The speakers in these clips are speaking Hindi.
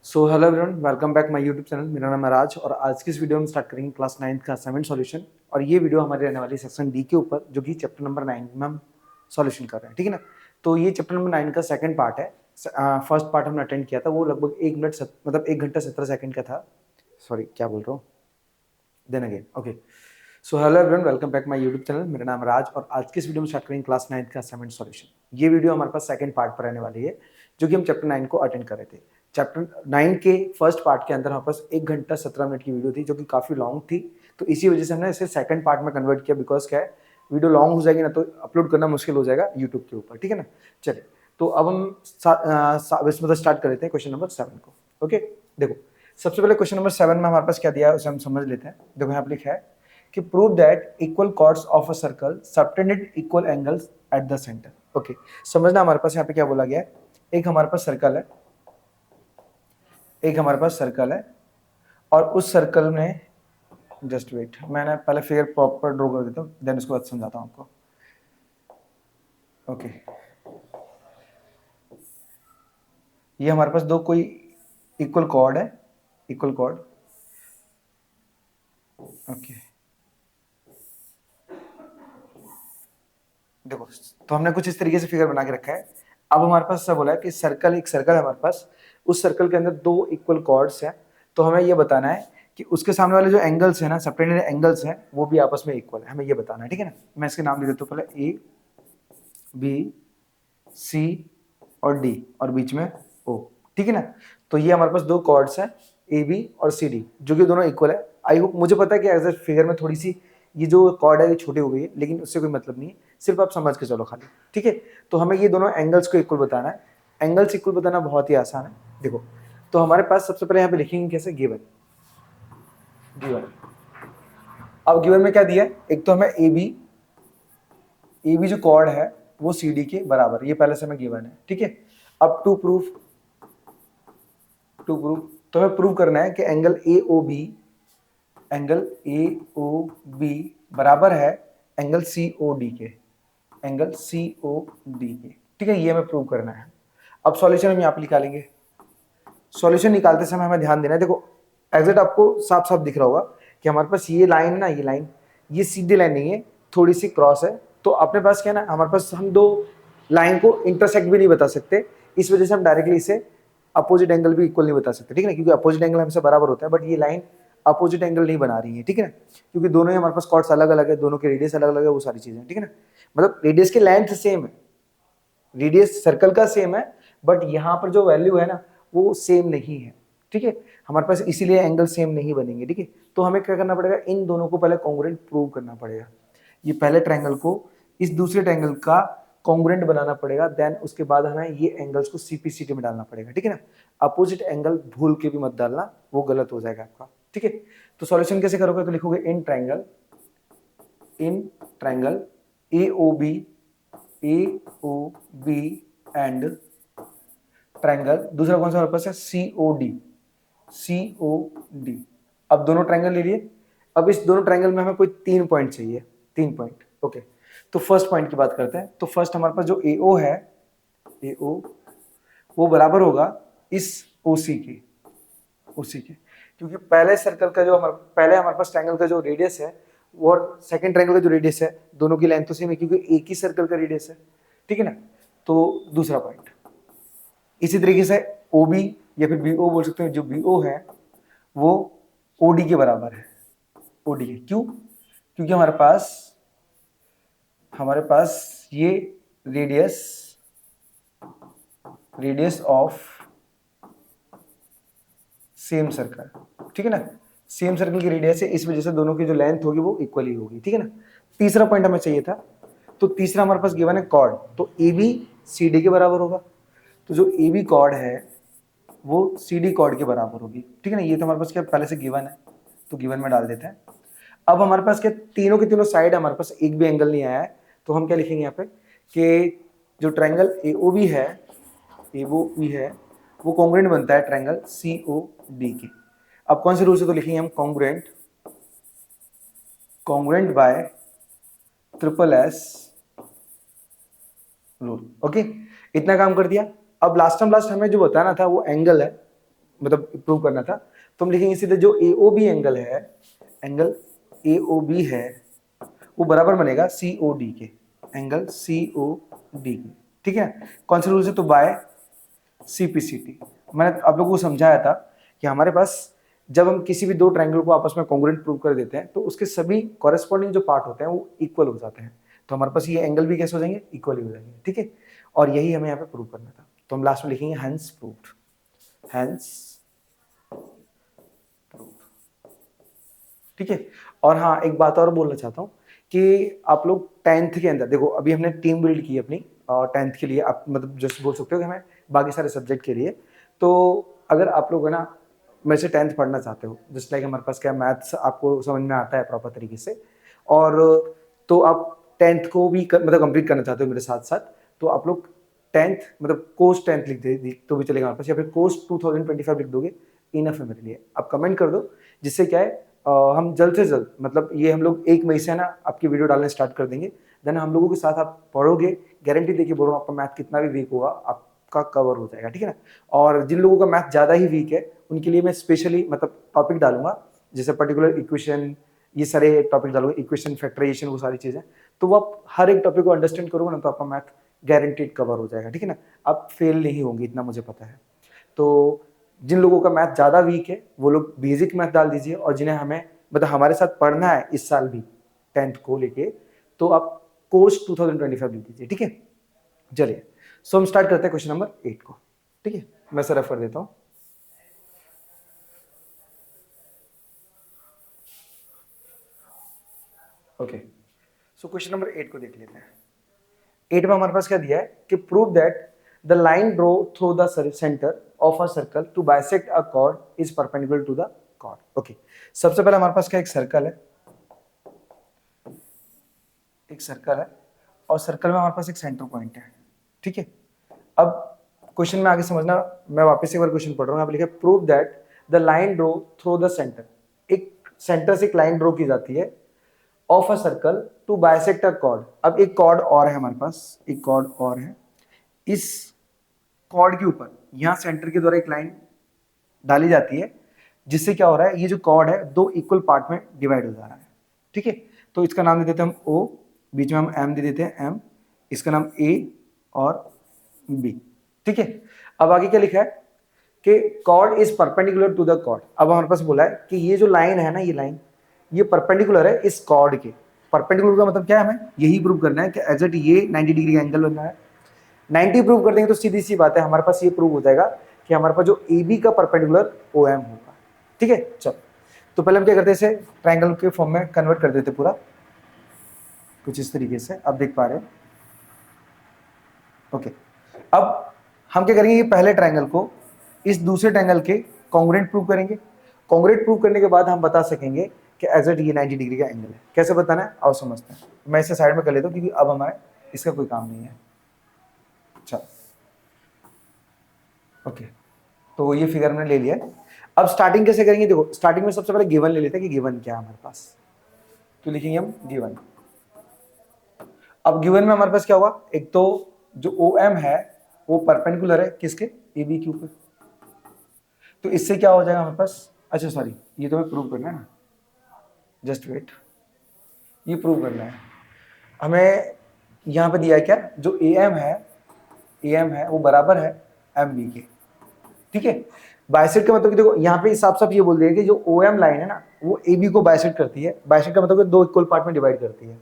So hello everyone, welcome back my YouTube channel. मेरा नाम है राज और आज की इस वीडियो में स्टार्ट करेंगे क्लास 9th का असाइनमेंट सॉल्यूशन। और ये वीडियो हमारी रहने वाली सेक्शन डी के ऊपर, जो कि चैप्टर नंबर 9 में हम सॉल्यूशन कर रहे हैं। ठीक है ना। तो ये चैप्टर नंबर 9 का सेकंड पार्ट है। फर्स्ट पार्ट हमने अटेंड किया था, वो लगभग 1 घंटा 17 सेकंड का था। सॉरी, क्या बोल रहा हूँ, then again okay. So hello everyone, welcome back my YouTube channel. मेरा नाम है राज और आज की इस वीडियो में स्टार्ट करेंगे क्लास 9th का असाइनमेंट सॉल्यूशन। ये वीडियो हमारे पास सेकंड पार्ट पर रहने वाली है, जो कि हम चैप्टर 9 को अटेंड कर रहे थे। चैप्टर 9 के फर्स्ट पार्ट के अंदर हमारे पास 1 घंटा 17 मिनट की वीडियो थी, जो कि काफ़ी लॉन्ग थी। तो इसी वजह से हमने इसे सेकंड पार्ट में कन्वर्ट किया, बिकॉज क्या है, वीडियो लॉन्ग हो जाएगी ना तो अपलोड करना मुश्किल हो जाएगा यूट्यूब के ऊपर। ठीक है ना। चलिए, तो अब हम इसमें स्टार्ट कर लेते हैं क्वेश्चन नंबर 7 को। ओके, देखो सबसे पहले क्वेश्चन नंबर 7 में हमारे पास क्या दिया है उसे हम समझ लेते हैं। देखो यहाँ पर लिखा है कि prove that equal chords of a circle subtended equal angles at the centre. Okay, समझना हमारे पास यहाँ पे क्या बोला गया है। एक हमारे पास सर्कल है, और उस सर्कल में, जस्ट वेट, मैंने पहले फिगर प्रॉपर ड्रॉ कर देता हूँ, देन उसके बाद समझाता हूँ आपको। ओके, ये हमारे पास दो कोई इक्वल कॉर्ड है, इक्वल कॉर्ड। ओके, देखो तो हमने कुछ इस तरीके से फिगर बना के रखा है। अब हमारे पास ऐसा बोला है कि एक सर्कल है हमारे पास, उस सर्कल के अंदर दो इक्वल कॉर्ड्स हैं। तो हमें ये बताना है कि उसके सामने वाले जो एंगल्स है ना, सबटेंडेड एंगल्स हैं, वो भी आपस में इक्वल है, हमें ये बताना है। ठीक है ना। मैं इसके नाम लिख देता हूँ पहले, ए बी सी और डी, और बीच में ओ। ठीक है ना। तो ये हमारे पास दो कॉर्ड्स हैं, ए बी और सी डी, जो कि दोनों इक्वल है। आई होप, मुझे पता है कि एज ए फिगर में थोड़ी सी ये जो कॉर्ड है ये छोटी हो गई है, लेकिन उससे कोई मतलब नहीं है, सिर्फ आप समझ के चलो खाली। ठीक है। तो हमें ये दोनों एंगल्स को इक्वल बताना है। एंगल्स इक्वल बताना बहुत ही आसान है। देखो, तो हमारे पास सबसे पहले यहाँ पे लिखेंगे कैसे, गिवन। गिवन, अब गिवन में क्या दिया है, एक तो हमें ए बी जो कॉर्ड है वो सी डी के बराबर, ये पहले से हमें गिवन है। ठीक है। अब टू प्रूफ तो हमें प्रूव करना है कि एंगल ए ओ बी बराबर है एंगल सी ओ डी के, ठीक है। ये हमें प्रूव करना है। अब सॉल्यूशन हम यहाँ पे निकालेंगे। सॉल्यूशन निकालते समय हमें ध्यान देना है। देखो एग्जैक्ट आपको साफ साफ दिख रहा होगा कि हमारे पास ये लाइन ना, ये सीधी लाइन नहीं है, थोड़ी सी क्रॉस है। तो अपने पास क्या है ना, हमारे पास हम दो लाइन को इंटरसेक्ट भी नहीं बता सकते, इस वजह से हम डायरेक्टली इसे अपोजिट एंगल भी इक्वल नहीं बता सकते। ठीक है ना, क्योंकि अपोजिट एंगल हमेशा बराबर होता है, बट ये लाइन अपोजिट एंगल नहीं बना रही है। ठीक है ना, क्योंकि दोनों ही हमारे पास कॉर्ड्स अलग अलग है, दोनों के रेडियस अलग अलग है, वो सारी चीजें। ठीक है ना, मतलब रेडियस की लेंथ सेम है, रेडियस सर्कल का सेम है, बट यहाँ पर जो वैल्यू है ना वो सेम नहीं है। ठीक है, हमारे पास इसीलिए एंगल सेम नहीं बनेंगे। ठीक है, तो हमें क्या करना पड़ेगा, इन दोनों को पहले कॉन्ग्रुएंट प्रूव करना पड़ेगा। ये पहले ट्रायंगल को इस दूसरे ट्रायंगल का कॉन्ग्रुएंट बनाना पड़ेगा, देन उसके बाद हमें ये एंगल्स को सीपीसीटी में डालना पड़ेगा। ठीक है ना, अपोजिट एंगल भूल के भी मत डालना, वो गलत हो जाएगा आपका। ठीक है, तो सॉल्यूशन कैसे करोगे, तो लिखोगे in triangle A O B and triangle, दूसरा कौन सा हमारे पास है, सी ओ डी। अब दोनों ट्रायंगल ले लिए। अब इस दोनों ट्रायंगल में हमें कोई 3 पॉइंट चाहिए, 3 पॉइंट। ओके, तो फर्स्ट पॉइंट की बात करते हैं। तो फर्स्ट हमारे पास जो AO है, AO वो बराबर होगा इस OC के, क्योंकि पहले हमारे पास ट्रायंगल का जो रेडियस है और सेकंड ट्रायंगल का जो रेडियस है, दोनों की लेंथ तो सेम है, क्योंकि एक ही सर्कल का रेडियस है। ठीक है ना, तो दूसरा पॉइंट इसी तरीके से OB या फिर BO बोल सकते हैं, जो BO है वो OD के बराबर है। OD के क्यों, क्योंकि हमारे पास ये रेडियस ऑफ सेम सर्कल, ठीक है ना, सेम सर्कल की रेडियस है, इस वजह से दोनों की जो लेंथ होगी वो इक्वल ही होगी। ठीक है ना, तीसरा पॉइंट हमें चाहिए था। तो तीसरा हमारे पास गिवन है कॉर्ड, तो AB CD के बराबर होगा। तो जो AB कॉर्ड है वो CD कॉर्ड के बराबर होगी। ठीक है ना, ये तो हमारे पास क्या पहले से गिवन है, तो गिवन में डाल देते हैं। अब हमारे पास क्या, तीनों के तीनों साइड हमारे पास एक भी एंगल नहीं आया है, तो हम क्या लिखेंगे यहाँ पे कि जो ट्रायंगल AOB है वो कॉन्ग्रुएंट बनता है ट्रायंगल COD के। अब कौन से रूल से, तो लिखेंगे हम congruent by SSS rule. Okay, इतना काम कर दिया। अब लास्ट हमें जो बताना था वो एंगल है, मतलब प्रूव करना था, तो हम लिखेंगे सीधे जो AOB एंगल है, एंगल AOB है वो बराबर बनेगा COD के, एंगल COD के, ठीक है। कौन से रूल से? तो बाय CPCT। मैंने आप लोगों को समझाया था कि हमारे पास जब हम किसी भी दो ट्रायंगल को आपस में कॉन्ग्रुएंट प्रूव कर देते हैं तो उसके सभी कॉरेस्पॉन्डिंग जो पार्ट होते हैं वो इक्वल हो जाते हैं, तो हमारे पास ये एंगल भी कैसे हो जाएंगे? इक्वल ही हो जाएंगे, ठीक है। और यही हमें यहाँ पे प्रूव करना था, तो हम लास्ट में लिखेंगे हेंस प्रूव्ड, हेंस प्रूव्ड, ठीक है। और हाँ, एक बात और बोलना चाहता हूँ कि आप लोग 10th के अंदर देखो, अभी हमने टीम बिल्ड की अपनी 10th के लिए, आप मतलब जैसे बोल सकते हो कि हमें बाकी सारे सब्जेक्ट के लिए, तो अगर आप लोग है ना मेरे से 10th पढ़ना चाहते हो, जस्ट लाइक हमारे पास क्या मैथ्स आपको समझ में आता है प्रॉपर तरीके से, और तो आप 10th को भी मतलब कंप्लीट करना चाहते हो मेरे साथ साथ, तो आप लोग 10th मतलब कोर्स 10th लिख दे तो भी चलेगा हमारे पास, या फिर कोर्स 2025 लिख दोगे, इनफ है मेरे लिए। आप कमेंट कर दो, जिससे क्या है हम जल्द से जल्द, मतलब ये हम लोग 1 मई से ना आपकी वीडियो डालने स्टार्ट कर देंगे, देन हम लोगों के साथ आप पढ़ोगे, गारंटी देखिए बोल रहा हूँ, आपका मैथ कितना भी वीक होगा आपका कवर हो जाएगा, ठीक है ना। और जिन लोगों का मैथ ज़्यादा ही वीक है उनके लिए मैं स्पेशली मतलब टॉपिक डालूंगा, जैसे पर्टिकुलर इक्वेशन, ये सारे टॉपिक डालूंगा, इक्वेशन, फैक्टराइजेशन, वो सारी चीज़ें, तो वो आप हर एक टॉपिक को अंडरस्टैंड करोगे ना तो आपका मैथ गारंटीड कवर हो जाएगा, ठीक है ना। आप फेल नहीं होंगे, इतना मुझे पता है। तो जिन लोगों का मैथ ज़्यादा वीक है वो लोग बेसिक मैथ डाल दीजिए, और जिन्हें हमें मतलब हमारे साथ पढ़ना है इस साल भी 10th को लेके, तो आप कोर्स 2025 लिख दीजिए, ठीक है। चलिए, सो हम स्टार्ट करते हैं क्वेश्चन नंबर 8 को, ठीक है। मैं सर रेफर देता हूँ। ओके, सो क्वेश्चन नंबर 8 को देख लेते हैं। 8 में हमारे पास क्या दिया है कि prove that the line draw through the centre of a circle to bisect a chord is perpendicular to the chord. Okay, सबसे पहले हमारे पास क्या एक सर्कल है, एक सर्कल है, और सर्कल में हमारे पास एक सेंटर पॉइंट है, ठीक है। अब क्वेश्चन में आगे समझना, मैं वापस एक बार क्वेश्चन पढ़ रहा हूँ। यहाँ पे लिखा है prove that the line draw through the centre, एक सेंटर से एक लाइन ड्रॉ की जाती है of a circle to bisect a chord. अब एक कॉर्ड और है हमारे पास, एक कॉर्ड और है, इस कॉर्ड के ऊपर यहाँ सेंटर के द्वारा एक लाइन डाली जाती है, जिससे क्या हो रहा है, ये जो कॉर्ड है दो इक्वल पार्ट में डिवाइड हो जा रहा है, ठीक है। तो इसका नाम दे देते हैं हम O, बीच में हम M दे देते हैं M, इसका नाम A और B, ठीक है। अब आगे क्या लिखा है कि chord is perpendicular to the chord. अब हमारे पास बोला है कि ये जो लाइन है ना, ये लाइन ये परपेंडिकुलर है इस कॉर्ड के। परपेंडिकुलर का मतलब क्या है, हमें यही प्रूव करना है कि एग्जैक्ट ये 90 डिग्री एंगल बनना है। 90 प्रूव कर देंगे तो सीधी सी बात है हमारे पास ये प्रूव हो जाएगा कि हमारे पास जो AB का परपेंडिकुलर OM होगा, ठीक है। चलो, तो पहले हम क्या करते हैं, इसे ट्रायंगल के फॉर्म में कन्वर्ट कर देते पूरा, कुछ इस तरीके से आप देख पा रहे हो। ओके, अब हम क्या करेंगे, ये पहले ट्रायंगल को इस दूसरे ट्रायंगल के कॉन्ग्रुएंट प्रूव करेंगे। कॉन्ग्रुएंट प्रूव करने के बाद हम बता सकेंगे कि एग्जैक्ट ये 90 डिग्री का एंगल है। कैसे बताना है आओ समझते हैं। मैं इसे साइड में कर लेता हूँ क्योंकि अब हमारे इसका कोई काम नहीं है। चलो, ओके, तो ये फिगर हमने ले लिया। अब स्टार्टिंग कैसे करेंगे, देखो स्टार्टिंग में सबसे पहले गिवन ले लेते हैं कि गिवन क्या है हमारे पास, तो लिखेंगे हम गिवन। अब गिवन में हमारे पास क्या होगा, एक तो जो OM है वो परपेंडिकुलर है किसके, AB के ऊपर, तो इससे क्या हो जाएगा हमारे पास, अच्छा सॉरी ये तो हमें प्रूव करना है ना, जस्ट वेट, ये प्रूव करना है हमें। यहाँ पे दिया है क्या, जो AM है वो बराबर है MB के, ठीक है। बाइसेक्ट का मतलब कि देखो यहाँ पे साफ साफ ये बोल दिया कि जो OM लाइन है ना वो AB को बाइसेक्ट करती है। बाइसेक्ट का मतलब दो इक्वल पार्ट में डिवाइड करती है,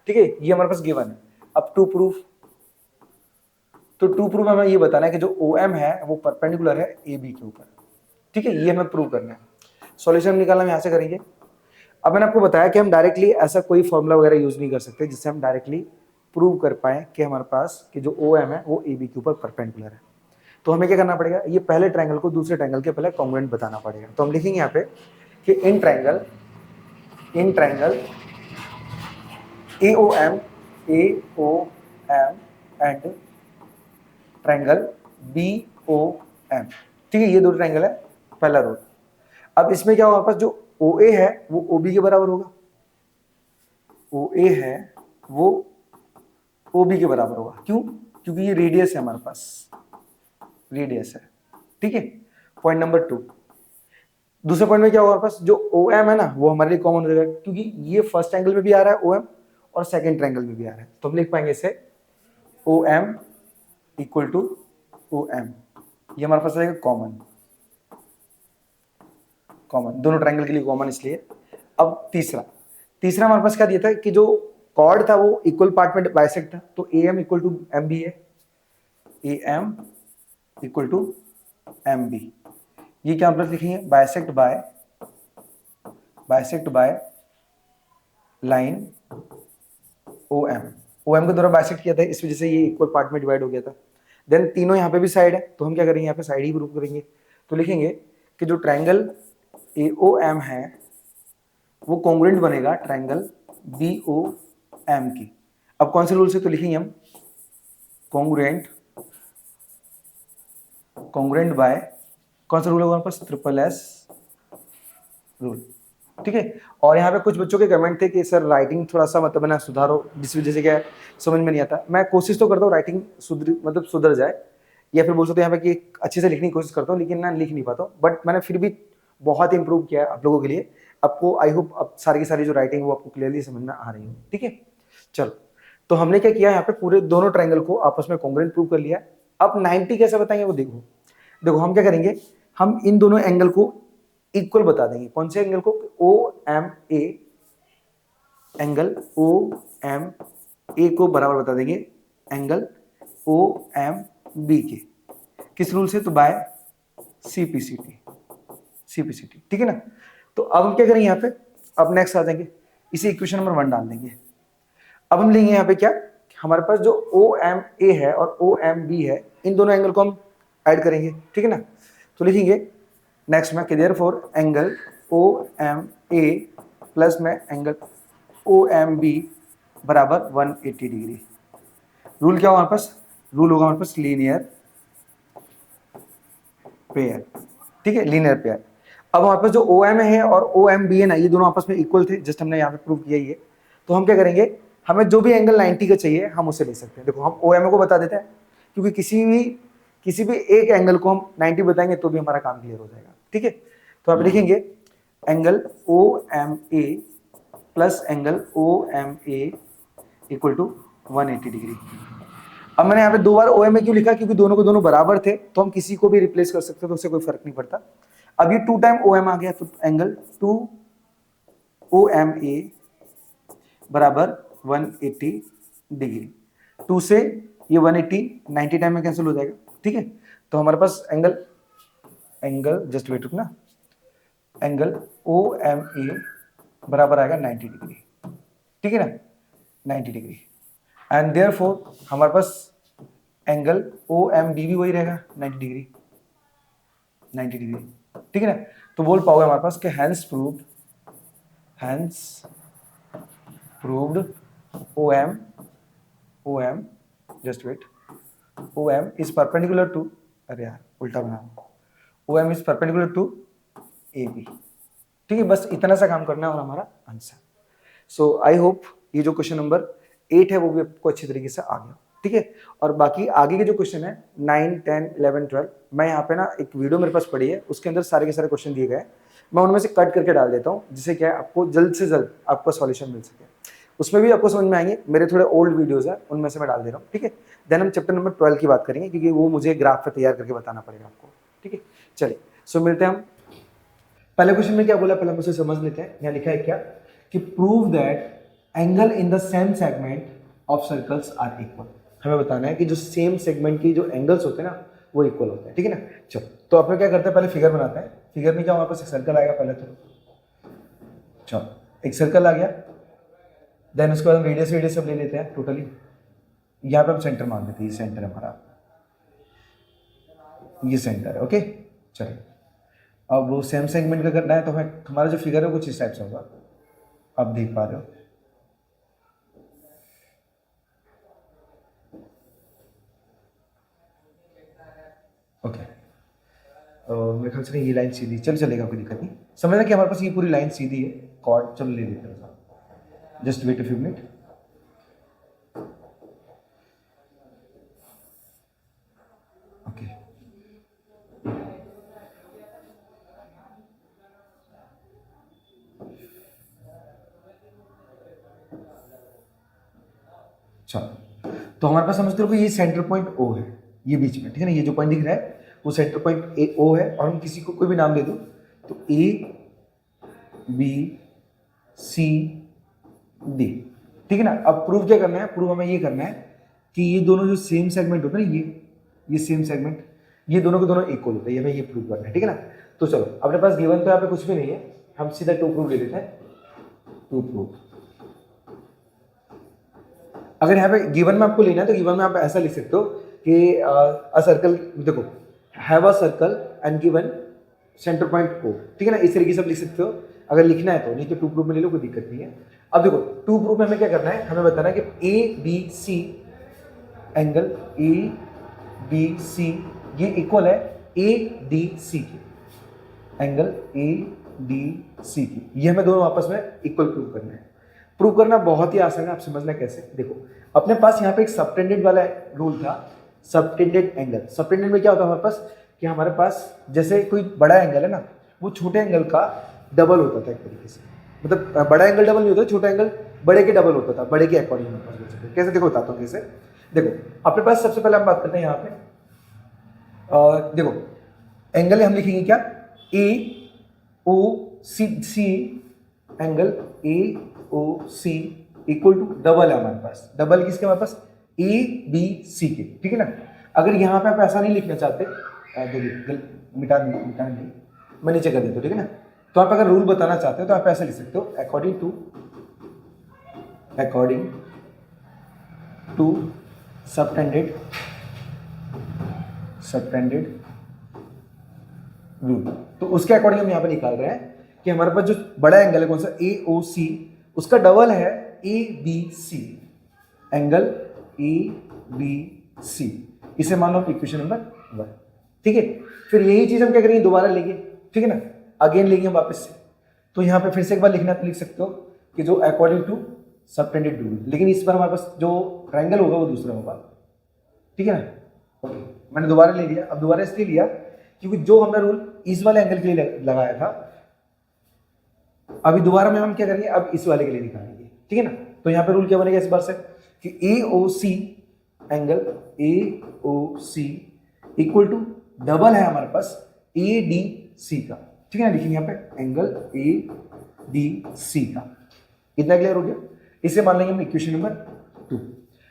ठीक है। ये हमारे पास गिवन है। अब टू प्रूफ, तो टू प्रूफ हमें ये बताना है कि जो OM है वो परपेंडिकुलर है AB के ऊपर, ठीक है। ये हमें प्रूव करना है। सॉल्यूशन निकालना हम यहाँ से करेंगे। अब मैंने आपको बताया कि हम डायरेक्टली ऐसा कोई फॉर्मूला वगैरह यूज नहीं कर सकते जिससे हम डायरेक्टली प्रूव कर पाए कि हमारे पास कि जो OM है वो AB के ऊपर परपेंडिकुलर है। तो हमें क्या करना पड़ेगा, ये पहले ट्रायंगल को दूसरे ट्रायंगल के पहले कॉन्ग्रुएंट बताना पड़ेगा। तो हम लिखेंगे यहाँ पे कि in triangle AOM and triangle BOM, ठीक है। ये दो ट्रायंगल है, पहला रोल। अब इसमें क्या होगा, हमारे पास जो OA है वो OB के बराबर होगा, OA है वो OB के बराबर होगा। क्यों, क्योंकि ये रेडियस है हमारे पास, रेडियस है, ठीक है। Point number 2। दूसरे पॉइंट में क्या होगा हमारे पास, जो ओ एम है ना वो हमारे लिए कॉमन हो जाएगा, क्योंकि ये फर्स्ट एंगल में भी आ रहा है ओ एम और सेकेंड ट्रायंगल में भी आ रहा है, तो हम लिख पाएंगे इसे O M equal to O M, ये हमारे पास रहेगा कॉमन, कॉमन दोनों ट्रायंगल के लिए कॉमन इसलिए। अब तीसरा, तीसरा हमारे पास क्या दिया था कि जो कॉर्ड था वो इक्वल पार्ट में बाइसेक्ट था, तो A M equal to M B है, A M equal to M B, ये क्या हम लोग लिखेंगे, bisect by line O M, O M के द्वारा बाइसेक्ट किया था, इस वजह से ये इक्वल पार्ट में डिवाइड हो गया था। देन तीनों यहाँ पे भी साइड है, तो हम क्या करेंगे यहाँ पे साइड ही प्रूव करेंगे, तो लिखेंगे कि जो ट्रायंगल ए ओ एम है वो कॉन्ग्रुएंट बनेगा ट्रायंगल बी ओ एम की। अब कौन से रूल से, तो लिखेंगे हम कॉन्ग्रुएंट बाय, कौन सा रूल होगा हमारे पास, ट्रिपल एस रूल, ठीक है। और यहाँ पे कुछ बच्चों के कमेंट थे कि सर राइटिंग थोड़ा सा मतलब ना सुधारो, जिस वजह से क्या समझ में नहीं आता। मैं कोशिश तो करता हूँ राइटिंग सुधर जाए, या फिर बोल सकते हैं यहाँ पे कि अच्छे से लिखने की कोशिश करता हूँ, लेकिन ना लिख नहीं पाता हूँ, बट मैंने फिर भी बहुत इंप्रूव किया है आप लोगों के लिए। आपको आई होप अब सारी की सारी जो राइटिंग वो आपको क्लियरली समझ में आ रही हो, ठीक है। चलो, तो हमने क्या किया यहाँ पे, पूरे दोनों ट्रायंगल को आपस में कॉन्ग्रुएंट प्रूव कर लिया। अब 90 कैसे बताएंगे वो देखो, देखो हम क्या करेंगे, हम इन दोनों एंगल को इक्वल बता देंगे। कौन से एंगल को, O M A, angle O M A को बराबर बता देंगे एंगल ओ एम बी के, किस रूल से, तो बाय सीपीसीटी, ठीक है ना। तो अब हम क्या करेंगे यहाँ पे, अब नेक्स्ट आ जाएंगे, इसी इक्वेशन नंबर 1 डाल देंगे। अब हम लेंगे यहाँ पे क्या, हमारे पास जो ओ एम ए है और ओ एम बी है, इन दोनों एंगल को हम ऐड करेंगे, ठीक है ना। तो लिखेंगे नेक्स्ट में therefore angle O M A plus में एंगल ओ एम बी बराबर 180 डिग्री। रूल क्या होगा हमारे पास, रूल होगा हमारे पास लीनियर पेयर, ठीक है, लीनियर पेयर। अब हमारे पास जो ओ एम है और ओ एम बी है ना, ये दोनों आपस में इक्वल थे, जस्ट हमने यहाँ पे प्रूव किया ये। तो हम क्या करेंगे, हमें जो भी एंगल 90 का चाहिए हम उसे ले सकते हैं। देखो हम ओ एम को बता देते हैं, क्योंकि किसी भी एक एंगल को हम 90 बताएंगे तो भी हमारा काम क्लियर हो जाएगा, ठीक है। तो आप लिखेंगे angle O M A plus angle O M A equal to 180 degree. अब मैंने यहाँ पे 2 बार ओ एम ए क्यों लिखा, क्योंकि दोनों को दोनों बराबर थे, तो हम किसी को भी रिप्लेस कर सकते, तो उससे कोई फर्क नहीं पड़ता। अब ये 2 टाइम ओ एम आ गया, तो एंगल 2 ओ एम ए बराबर 180 डिग्री। 2 से ये 180 90 टाइम में कैंसिल हो जाएगा, ठीक है। तो हमारे पास एंगल जस्ट वेट रुकना, एंगल ओ एम ए बराबर आएगा 90 डिग्री, ठीक है ना, 90 डिग्री। एंड देयरफॉर हमारे पास एंगल ओ एम बी भी वही रहेगा 90 डिग्री, 90 डिग्री, ठीक है ना। तो बोल पाओगे हमारे पास कि hence proved O M just wait, O M is perpendicular to, अरे यार उल्टा बना, O M is perpendicular to A B, ठीक है। बस इतना सा काम करना है और हमारा आंसर। सो आई होप ये जो क्वेश्चन नंबर 8 है वो भी आपको अच्छी तरीके से आ गया, ठीक है। और बाकी आगे के जो क्वेश्चन है 9, 10, 11, 12, मैं यहाँ पे ना एक वीडियो मेरे पास पड़ी है, उसके अंदर सारे के सारे क्वेश्चन दिए गए, मैं उनमें से कट करके डाल देता हूँ, जिससे क्या है आपको जल्द से जल्द आपका सॉल्यूशन मिल सके। उसमें भी आपको समझ में आएंगे, मेरे थोड़े ओल्ड वीडियोस है उनमें से मैं डाल दे रहा हूँ, ठीक है। देन हम चैप्टर नंबर 12 की बात करेंगे, क्योंकि वो मुझे ग्राफ पे तैयार करके बताना पड़ेगा आपको, ठीक है। चलिए, सो मिलते हैं हम। पहले क्वेश्चन में क्या बोला, पहले हम उसे समझ लेते हैं। यहाँ लिखा है क्या कि prove that angle in the same segment of circles are equal. हमें बताना है कि जो सेम सेगमेंट की जो एंगल्स होते हैं ना वो इक्वल होते हैं, ठीक है ना। चलो, तो अपने क्या करते हैं, पहले फिगर बनाते हैं। फिगर में क्या हमारे पास एक सर्कल आएगा पहले, तो चलो एक सर्कल आ गया, देन उसके बाद हम रेडियस सब ले लेते हैं टोटली। यहाँ पे हम सेंटर मान देते हैं, ये सेंटर है हमारा, ये सेंटर है, ओके। चलिए, अब वो सेम सेगमेंट का करना है, तो हमें हमारा जो फिगर है कुछ इस टाइप से होगा, आप देख पा रहे हो। ओके, मेरे ख्याल से ये लाइन सीधी चलेगा, कोई दिक्कत नहीं। समझना कि हमारे पास ये पूरी लाइन सीधी है, कॉर्ड चलो ले लेते हैं, just wait a few minute. Okay, चलो, तो हमारे पास समझते हो कि ये सेंटर पॉइंट O है, ये बीच में, ठीक है ना, ये जो पॉइंट दिख रहा है वो सेंटर पॉइंट O है, और हम किसी को कोई भी नाम दे दो तो A B C D, ठीक है ना। अब प्रूव क्या करना है, प्रूव हमें ये करना है कि ये दोनों जो सेम सेगमेंट होता है ना, ये सेम सेगमेंट, ये दोनों के दोनों इक्वल होता है, ये हमें ये प्रूव करना है, ठीक है ना। तो चलो, अपने पास गिवन तो यहाँ पे कुछ भी नहीं है, हम सीधा टू प्रूव ले लेते हैं, टू प्रूव। अगर यहाँ पे गिवन में आपको लेना है तो गिवन में आप ऐसा लिख सकते हो कि अ सर्कल, देखो, have a circle and given centre point O, ठीक है ना, इस तरीके से आप लिख सकते हो अगर लिखना है तो, नहीं तो टू प्रूफ में ले लो, कोई दिक्कत नहीं है। अब देखो, टू प्रूफ में हमें क्या करना है, हमें बताना है कि ABC एंगल ABC ये इक्वल है ADC के, एंगल ADC की, ये हमें दोनों आपस में इक्वल प्रूव करना है। प्रूव करना बहुत ही आसान है, आप समझना कैसे। देखो, अपने पास यहाँ पे एक सबटेंडेड वाला रूल था, सबटेंडेड एंगल। सबटेंडेड में क्या होता है हमारे पास, कि हमारे पास जैसे कोई बड़ा एंगल है ना, वो छोटे एंगल का डबल होता था एक तरीके से, मतलब बड़ा एंगल डबल नहीं होता, छोटा एंगल बड़े के डबल होता था, बड़े के अकॉर्डिंग हमारे पास बोल सकते हैं। कैसे, देखो बताता हूँ कैसे। देखो, अपने पास सबसे पहले हम बात करते हैं यहाँ पे, देखो एंगल हम लिखेंगे क्या, AOC, angle AOC equal to double है हमारे पास, डबल किसके हमारे पास, ABC के, ठीक है ना। अगर यहाँ पे आप ऐसा नहीं लिखना चाहते, देखिए मिटा नहीं, मैं नीचे कर देता हूँ, ठीक है ना। तो आप अगर रूल बताना चाहते हो तो आप ऐसा लिख सकते हो, अकॉर्डिंग टू सबटेंडेड रूल, तो उसके अकॉर्डिंग हम यहाँ पे निकाल रहे हैं कि हमारे पास जो बड़ा एंगल है कौन सा, AOC, उसका डबल है ABC, एंगल ABC, इसे मान लो इक्वेशन नंबर 1, ठीक है। फिर यही चीज हम क्या करेंगे, दोबारा लेंगे, ठीक है ना, अगेन लेंगे हम वापस से। तो यहाँ पे फिर से एक बार लिखना, तो लिख सकते हो कि जो अकॉर्डिंग टू सबटेंडेड रूल, लेकिन इस बार हमारे पास जो ट्रायंगल होगा वो दूसरा होगा, ठीक है ना। ओके, मैंने दोबारा ले लिया। अब दोबारा इसलिए लिया क्योंकि जो हमने रूल इस वाले एंगल के लिए लगाया था, अभी दोबारा में हम क्या करेंगे, अब इस वाले के लिए निकालेंगे, ठीक है ना। तो यहाँ पे रूल क्या बनेगा इस बार से, कि AOC angle AOC equal to double है हमारे पास ADC का, ठीक है ना। लिखेंगे यहाँ पे एंगल ADC का, इतना क्लियर हो गया। इसे मान लेंगे हम इक्वेशन नंबर 2।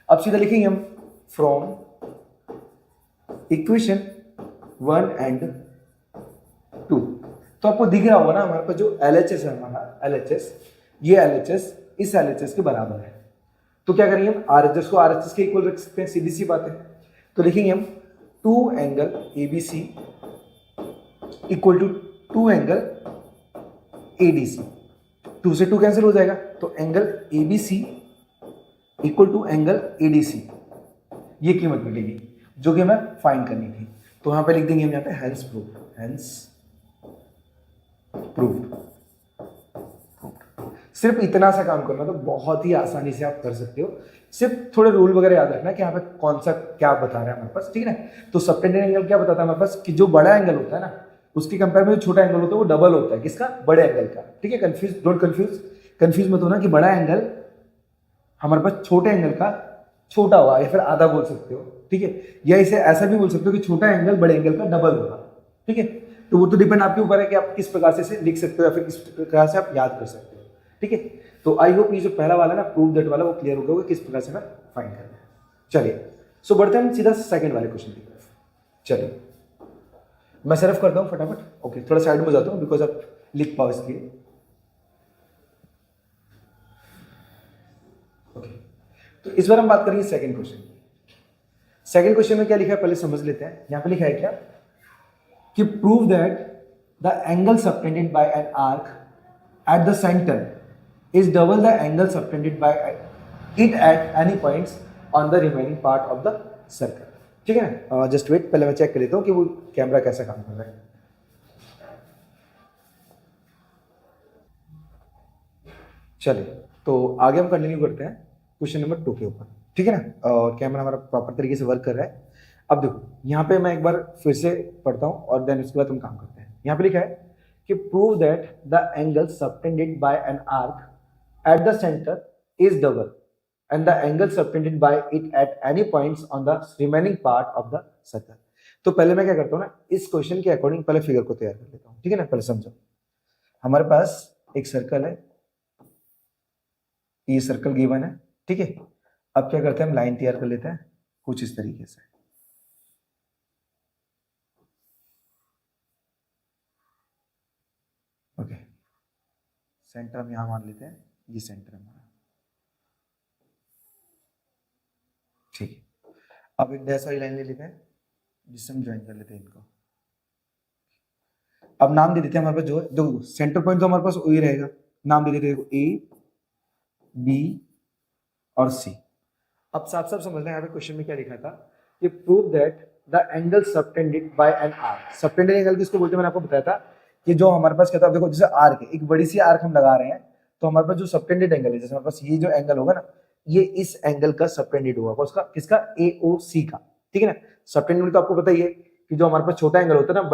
अब सीधा लिखेंगे हम फ्रॉम इक्वेशन 1 एंड 2। तो आपको दिख रहा होगा ना, हमारे पास जो LHS है, हमारा LHS, ये LHS इस LHS के बराबर है। तो क्या करेंगे हम, RHS को RHS के इक्वल रख सकते हैं, सीधी सी बात है। तो लिखेंगे हम 2 angle ABC equal to 2 angle ADC, 2 से 2 कैंसिल हो जाएगा, तो angle ABC equal to angle ADC, ये कीमत मिलेगी जो कि हमें फाइंड करनी थी। तो यहाँ पे लिख देंगे हम यहाँ पे हेंस प्रूव्ड। सिर्फ इतना सा काम करना, तो बहुत ही आसानी से आप कर सकते हो। सिर्फ थोड़े रूल वगैरह याद रखना कि यहाँ पे कौन सा क्या बता रहा है हमारे पास, ठीक है ना। तो सबटेंडेड एंगल क्या बताता है हमारे पास, कि जो बड़ा एंगल होता है ना, उसके कंपेयर में जो छोटा एंगल होता है वो डबल होता है, किसका, बड़े एंगल का, ठीक है। कंफ्यूज मत होना कि बड़ा एंगल हमारे पास छोटे एंगल का छोटा हुआ, या फिर आधा बोल सकते हो, ठीक है। या इसे ऐसा भी बोल सकते हो कि छोटा एंगल बड़े एंगल का डबल होगा, ठीक है। तो वो तो डिपेंड आपके ऊपर है कि आप किस प्रकार से इसे लिख सकते हो या फिर किस प्रकार से आप याद कर सकते हो, ठीक है। तो आई होप ये जो पहला वाला ना, प्रूव दैट वाला, वो क्लियर हो गया किस प्रकार से हमें फाइंड करना है। चलिए, सो बढ़ते हैं सीधा सेकंड वाले क्वेश्चन की तरफ। चलिए, मैं सिर्फ करता हूँ फटाफट, ओके, थोड़ा साइड में जाता हूँ बिकॉज आप लिख पाओ इसलिए। ओके, तो इस बार हम बात करेंगे सेकंड क्वेश्चन। सेकंड क्वेश्चन में क्या लिखा है पहले समझ लेते हैं। यहां पे लिखा है क्या, कि prove that the angle subtended by an arc at the centre is double the angle subtended bye it at any points on the remaining part of the circle, ठीक है ना। जस्ट वेट, पहले मैं चेक कर लेता हूं कि वो कैमरा कैसा काम कर रहा है। चलिए, तो आगे हम कंटिन्यू करते हैं क्वेश्चन नंबर 2 के ऊपर, ठीक है ना। और कैमरा हमारा प्रॉपर तरीके से वर्क कर रहा है। अब देखो, यहाँ पे मैं एक बार फिर से पढ़ता हूँ और देन उसके बाद हम काम करते हैं। यहाँ पे लिखा है कि prove that the angle subtended by an arc at the centre is double and the angle subtended by it at any points on the remaining part of the circle. तो पहले मैं क्या करता हूँ ना, इस क्वेश्चन के अकॉर्डिंग पहले फिगर को तैयार कर लेता हूँ, ठीक है ना। पहले समझो, हमारे पास एक सर्कल है, ये सर्कल गिवन है, ठीक है। अब क्या करते हैं, हम लाइन तैयार कर लेते हैं कुछ इस तरीके से। ओके, सेंटर हम यहां मान लेते हैं, ये सेंटर है हमारा, ठीक है। अब एक डैश वाली लाइन ले लेते हैं जिससे हम ज्वाइन कर लेते हैं इनको। अब नाम दे देते हैं हमारे पास, जो सेंटर पॉइंट तो हमारे पास वही रहेगा, नाम दे देते हैं ए, बी और सी। अब साफ साफ समझना है यहाँ पे क्वेश्चन में क्या लिखा था कि prove that the angle subtended by an arc. Subtended angle किसको बोलते हैं, मैंने आपको बताया था कि जो हमारे पास क्या था, देखो जैसे आर्क है, एक बड़ी सी आर्क हम लगा रहे हैं, तो हमारे पास जो सबटेंडेड एंगल है, जैसे हमारे पास ये जो एंगल होगा ना, ये इस एंगल का सबटेंडेड होगा, उसका किसका, AOC का, ठीक है ना। सबटेंडेड तो आपको पता ही है कि जो हमारे पास छोटा एंगल होता है ना,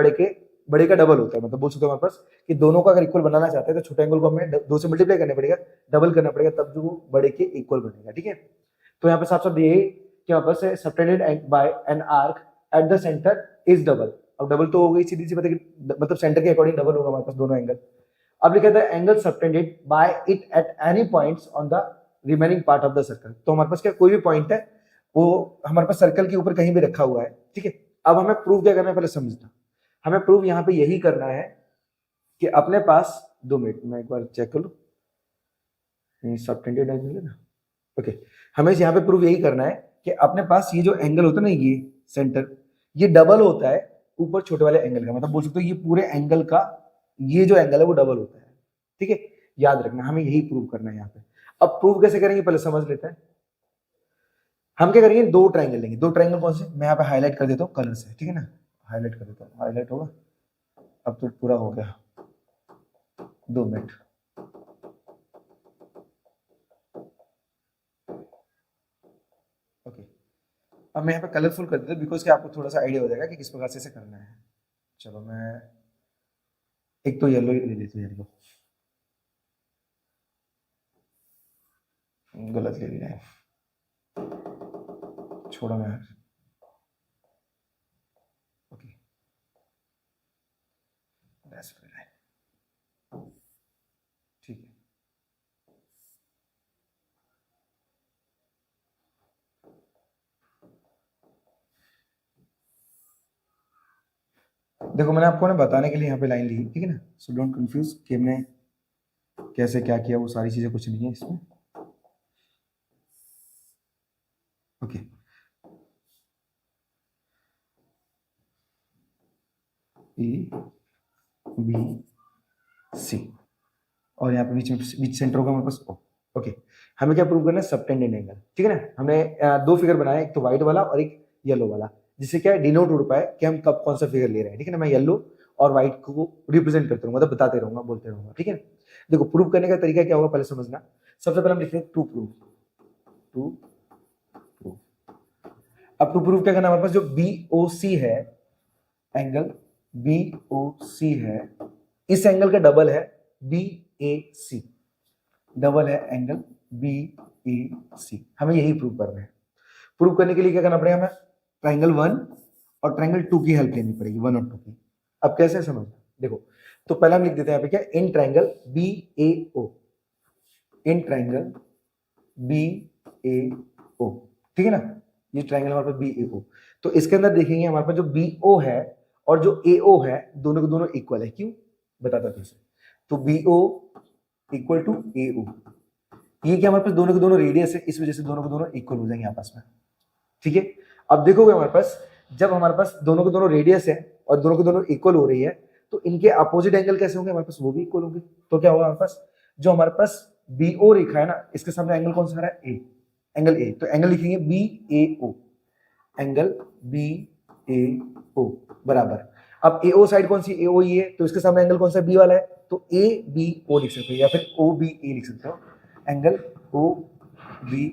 बड़े का डबल होता है, मतलब बोल सकते हो हमारे पास कि दोनों का अगर इक्वल बनाना चाहते हैं तो छोटे एंगल को हमें 2 से मल्टीप्लाई करना पड़ेगा, डबल करना पड़ेगा, तब जो वो बड़े के इक्वल बनेगा, ठीक है। तो यहाँ पे साफ साफ ये कि हमारे पास subtended by an arc at the centre is double. अब डबल तो हो गई सीधी सी, मतलब सेंटर के अकॉर्डिंग डबल होगा हमारे पास दोनों एंगल। अब लिखा था angle subtended bye it at any points on the remaining part of the circle. तो हमारे पास क्या कोई भी पॉइंट है वो हमारे पास सर्कल के ऊपर कहीं भी रखा हुआ है, ठीक है। अब हमें प्रूव क्या करना है, पहले समझना। हमें प्रूव यहाँ पे यही करना है कि अपने पास, 2 मिनट मैं एक बार चेक कर लूं, सबटेंडेड एंगल है ना, ओके। हमें यहाँ पे प्रूव यही करना है कि अपने पास ये जो एंगल होता है ना, ये सेंटर, ये डबल होता है ऊपर छोटे वाले एंगल का, मतलब बोल सकते हो ये पूरे एंगल का ये जो एंगल है वो डबल होता है, ठीक है। याद रखना, हमें यही प्रूव करना है यहाँ पे। अब प्रूव कैसे करेंगे पहले समझ लेते हैं। हम क्या करेंगे, 2 ट्राइंगल लेंगे। 2 ट्राइंगल कौन से, मैं यहाँ पे हाईलाइट कर देता हूँ कलर से, ठीक है ना। हाईलाइट कर देता हूँ, हाईलाइट होगा, अब तो पूरा हो गया, 2 मिनट। ओके, अब मैं यहाँ पे कलरफुल कर देता हूँ बिकॉज कि आपको थोड़ा सा आइडिया हो जाएगा कि किस प्रकार से इसे करना है। चलो मैं एक तो येलो ही ले लेती हूँ, येलो गलत ले लिया है, छोड़ो मैं, ओके ठीक है। देखो मैंने आपको ना बताने के लिए यहाँ पे लाइन ली, ठीक है ना, सो डोंट कंफ्यूज कि हमने कैसे क्या किया, वो सारी चीजें कुछ नहीं है इसमें, ओके। ए बी सी, और यहाँ पे बीच सेंटर होगा हमारे पास ओ, ओके। हमें क्या प्रूव करना है, सबटेंडेड एंगल, ठीक है ना। हमने 2 फिगर बनाए, एक तो व्हाइट वाला और एक येलो वाला, जिससे क्या डिनोट हो पाए कि हम कब कौन सा फिगर ले रहे हैं, ठीक है ना। मैं येलो और व्हाइट को रिप्रेजेंट करते रहूंगा, मतलब बताते रहूंगा, बोलते रहूंगा, ठीक है। देखो प्रूव करने का तरीका क्या होगा पहले समझना। सबसे पहले हम लिखते हैं टू प्रूव, टू प्रूव। अब टू प्रूव क्या करना, हमारे पास जो BOC है, एंगल BOC है, इस एंगल का डबल है BAC, डबल है एंगल BAC। हमें यही प्रूव करना है। प्रूव करने के लिए क्या करना पड़ेगा, हमें ट्राइंगल 1 और ट्राइंगल 2 की हेल्प लेनी पड़ेगी, 1 और 2 की। अब कैसे समझना, देखो तो पहले हम लिख देते हैं यहाँ पे क्या, in triangle BAO, in triangle BAO, ठीक है ना। ये ट्राइंगल हमारे पास BAO, तो इसके अंदर देखेंगे हमारे पास जो BO है और जो AO है, दोनों के दोनों इक्वल है। क्यों, बताता हूं कैसे। तो BO इक्वल टू AO, ये क्या हमारे पास दोनों के दोनों रेडियस है, इस वजह से दोनों के दोनों इक्वल हो जाएंगे आपस में, ठीक है। अब देखोगे हमारे पास, जब हमारे पास दोनों के दोनों रेडियस है और दोनों के दोनों इक्वल हो रही है, तो इनके अपोजिट एंगल कैसे होंगे, हमारे पास वो भी इक्वल होंगे। तो क्या होगा हमारे पास, जो हमारे पास BO रेखा है ना, इसके सामने एंगल कौन सा आ रहा है, A, एंगल A, तो एंगल लिखेंगे BAO, एंगल BAO बराबर। अब AO साइड कौन सी, AO ये है, तो इसके सामने एंगल कौन सा, B वाला है, तो ABO लिख सकते हो या फिर OBA लिख सकते हो, एंगल OBA।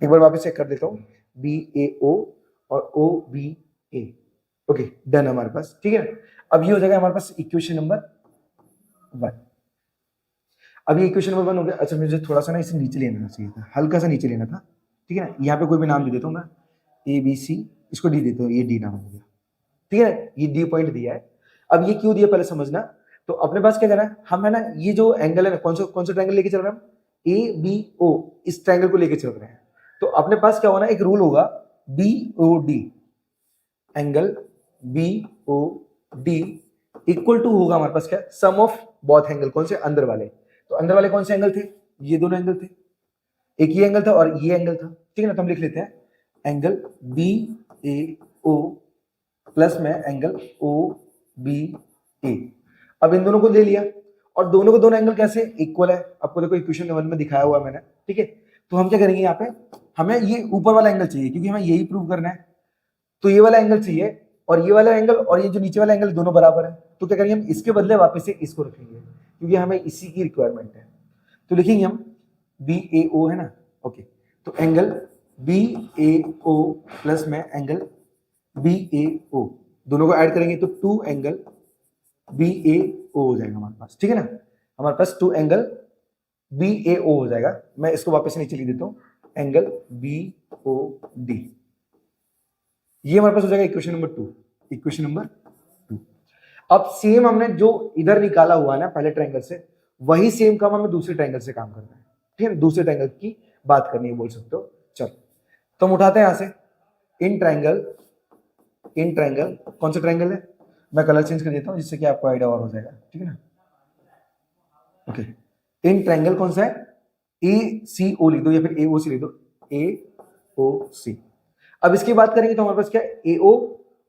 एक बार वापस चेक कर देता हूं, BAO और OBA, ओके डन हमारे पास, ठीक है। अब ये हो जाएगा हमारे पास इक्वेशन नंबर 1। अब ये इक्वेशन नंबर 1 हो गया। अच्छा मुझे थोड़ा सा ना इसे नीचे लेना चाहिए था, हल्का सा नीचे लेना था, ठीक है ना। यहाँ पे कोई भी नाम दे देता हूँ मैं, ABC, इसको D देता हूँ, ये D नाम हो गया, ठीक है। ये D पॉइंट दिया है। अब ये क्यों दिया पहले समझना। तो अपने पास क्या करना है, हम है ना ये जो एंगल है ना, कौन सा ट्रायंगल लेके चल रहे हैं हम, ABO, इस ट्रायंगल को लेके चल रहे हैं। तो अपने पास क्या होना, एक रूल होगा BOD, angle BOD equal to होगा हमारे पास क्या, सम ऑफ बोथ एंगल, कौन से, अंदर वाले। तो अंदर वाले कौन से एंगल थे, ये दोनों एंगल थे, एक ये एंगल था और ये एंगल था, ठीक है ना। तो हम लिख लेते हैं एंगल BAO प्लस में एंगल OBA। अब इन दोनों को ले लिया और दोनों को दोनों एंगल कैसे इक्वल है, आपको देखो इक्वेशन नंबर में दिखाया हुआ है मैंने, ठीक है। तो हम क्या करेंगे, यहाँ पे हमें ये ऊपर वाला एंगल चाहिए क्योंकि हमें यही प्रूव करना है। तो ये वाला एंगल चाहिए और ये वाला एंगल और ये जो नीचे वाला एंगल दोनों बराबर है। तो क्या करेंगे हम, इसके बदले वापस से इसको रखेंगे क्योंकि हमें इसी की रिक्वायरमेंट है। तो लिखेंगे हम BAO है ना, ओके। तो एंगल BAO प्लस में एंगल BAO, दोनों को ऐड करेंगे तो 2 एंगल BAO हो जाएगा हमारे पास, ठीक है ना। हमारे पास 2 एंगल BAO हो जाएगा। मैं इसको वापस नीचे लिख देता हूं, एंगल BOD। ये हमारे पास हो जाएगा इक्वेशन नंबर 2, इक्वेशन नंबर 2। अब सेम हमने जो इधर निकाला हुआ है ना पहले ट्रायंगल से, वही सेम काम हमें दूसरे ट्रायंगल से काम करना है, ठीक है। दूसरे ट्रायंगल की बात करनी है बोल सकते हो। चलो तो हम उठाते हैं यहां से इन ट्रायंगल, इन ट्रायंगल कौन सा ट्रायंगल है, मैं कलर चेंज कर देता हूं जिससे कि आपको आइडिया और हो जाएगा, ठीक है ना। ओके, इन ट्रायंगल कौन सा है, ACO लिख दो या फिर AOC लिख दो, AOC। अब इसकी बात करेंगे तो हमारे पास क्या है, AO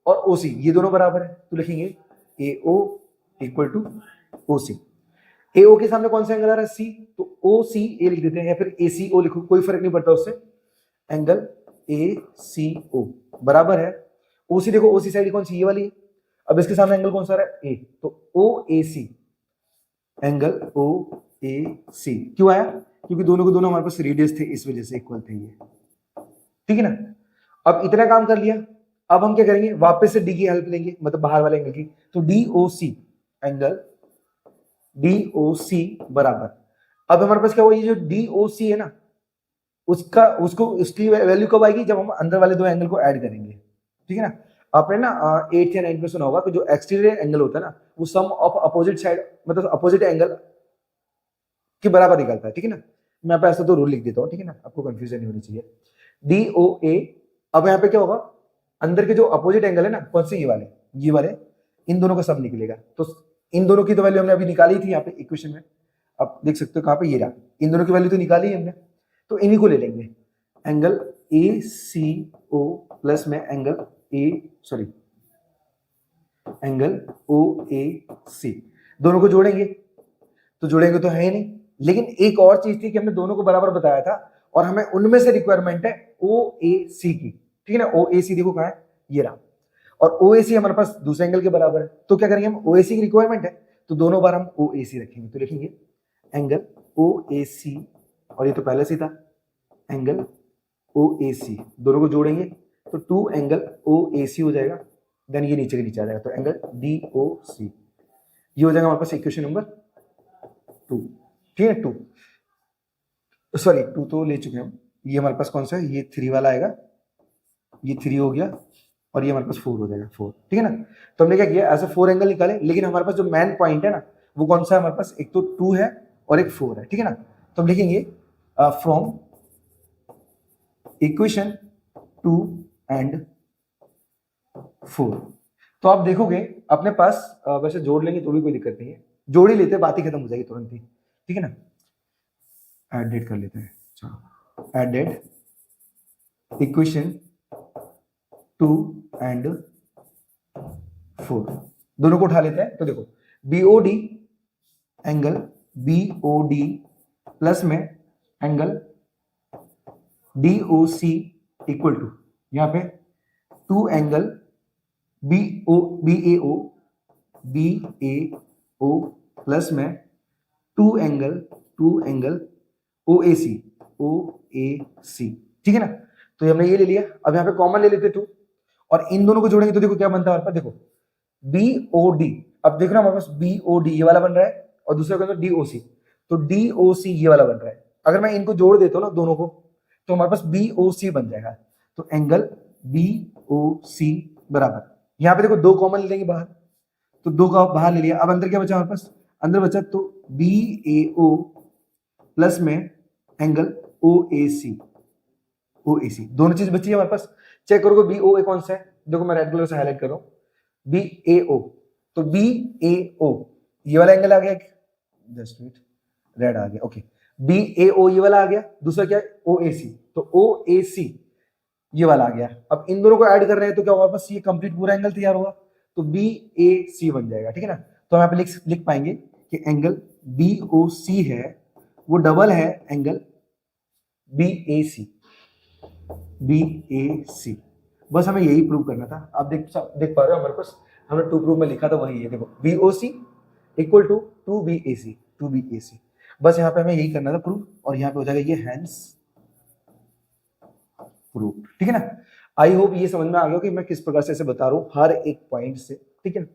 और OC ये दोनों बराबर है, तो लिखेंगे AO equal to OC। AO के सामने कौन सा एंगल आ रहा है, C, तो OCA लिख देते हैं या फिर ACO लिखो, कोई फर्क नहीं पड़ता उससे। एंगल ACO बराबर है OC, देखो OC साइड कौन सी, ये वाली है। अब इसके सामने एंगल कौन सा आ रहा है, A, तो OAC, एंगल OAC क्यों आया, क्योंकि दोनों के दोनों हमारे पास रेडियस थे, इस वजह से इक्वल थे ये, ठीक है ना। अब इतना काम कर लिया, अब हम क्या करेंगे, वापस से D की हेल्प लेंगे, मतलब बाहर वाले एंगल की। तो DOC, एंगल DOC बराबर, अब हमारे पास क्या हुआ, ये जो DOC है ना, उसकी वैल्यू कब आएगी, जब हम अंदर वाले दो एंगल को ऐड करेंगे, ठीक है ना। आपने ना 8th या 9th में सुना होगा कि जो एक्सटीरियर एंगल होता है ना, वो सम ऑफ अपोजिट साइड, मतलब अपोजिट एंगल के बराबर निकलता है, ठीक है ना। मैं यहाँ पे ऐसा तो रूल लिख देता हूँ, ठीक है ना, आपको कंफ्यूजन नहीं होनी चाहिए। DOA, अब यहाँ पे क्या होगा, अंदर के जो अपोजिट एंगल है ना, कौन से, ये वाले, इन दोनों का सब निकलेगा। तो इन दोनों की तो वैल्यू हमने अभी निकाली थी यहाँ पे इक्वेशन में, आप देख सकते हो कहाँ पे, ये रहा, इन दोनों की वैल्यू तो निकाली है हमने। तो इन्हीं को ले लेंगे, एंगल ACO प्लस में एंगल एंगल OAC, दोनों को जोड़ेंगे। तो जोड़ेंगे तो है ही नहीं, लेकिन एक और चीज थी कि हमने दोनों को बराबर बताया था और हमें उनमें से रिक्वायरमेंट है OAC की, ठीक है ना। OAC देखो कहाँ है, ये रहा, और OAC हमारे पास दूसरे एंगल के बराबर है। तो क्या करेंगे हम, OAC की रिक्वायरमेंट है तो दोनों बार हम OAC रखेंगे। तो लिखेंगे एंगल OAC, और ये तो पहले से था, एंगल OAC, दोनों को जोड़ेंगे तो 2 एंगल OAC हो जाएगा। देन ये नीचे के नीचे आ जाएगा, तो एंगल DOC, ये हो जाएगा हमारे पास इक्वेशन नंबर 2, ठीक है। 2 सॉरी 2 तो ले चुके हैं हम। ये हमारे पास कौन सा है, ये 3 वाला आएगा, ये 3 हो गया और ये हमारे पास 4 हो जाएगा, 4, ठीक है ना। तो हमने क्या किया, ऐसे 4 एंगल निकाले, लेकिन हमारे पास जो मेन पॉइंट है ना, वो कौन सा है हमारे पास, एक तो 2 है और एक 4 है, ठीक है ना। तो हम लिखेंगे फ्रॉम इक्वेशन 2 एंड 4। तो आप देखोगे अपने पास वैसे जोड़ लेंगे तो भी कोई दिक्कत नहीं है, जोड़ ही लेते हैं, बात ही खत्म हो जाएगी तुरंत ही, ठीक है ना। एडेड कर लेते हैं, चलो एडेड इक्वेशन 2 एंड 4, दोनों को उठा लेते हैं। तो देखो BOD, एंगल BOD प्लस में एंगल DOC इक्वल टू, यहां पे 2 एंगल BAO प्लस में 2 एंगल OAC, ठीक है ना। तो हमने ये ले लिया, अब यहाँ पे कॉमन ले लेते 2 और इन दोनों को जोड़ेंगे तो देखो क्या बनता है हमारे पास, देखो BOD, अब देख रहे हो हमारे पास BOD ये वाला बन रहा है और दूसरा कौन सा, DOC। तो DOC ये वाला बन रहा है। अगर मैं इनको जोड़ देता हूँ ना दोनों को, तो हमारे पास BOC बन जाएगा। तो एंगल BOC बराबर, यहाँ पे देखो दो कॉमन ले लेंगे बाहर, तो दो का बाहर ले लिया। अब अंदर क्या बचा हमारे पास, अंदर बचा तो BAO प्लस में एंगल OAC, दोनों चीज बची है हमारे पास। चेक करोगे BOA कौन सा है, देखो मैं रेड कलर से हाईलाइट कर रहा हूं, BAO, तो BAO ये वाला एंगल आ गया, जस्ट वेट, रेड आ गया, ओके, BAO ये वाला आ गया। दूसरा क्या है OAC, तो OAC ये वाला आ गया। अब इन दोनों को ऐड कर रहे हैं तो क्या होगा, बस ये कंप्लीट पूरा एंगल तैयार होगा, तो BAC बन जाएगा, ठीक है ना। तो हम यहाँ पे लिख पाएंगे कि एंगल BOC है वो डबल है एंगल BAC, बस हमें यही प्रूव करना था। आप देख पा रहे हो हमारे पास हमने टू प्रूव में लिखा था वही है, देखो BOC इक्वल टू 2BAC, बस यहाँ पे हमें यही करना था प्रूव, और यहाँ पे हो जाएगा ये हैंस प्रूव, ठीक है ना। आई होप ये समझ में आ गया कि मैं किस प्रकार से इसे बता रहा हूँ हर एक पॉइंट से, ठीक है ना।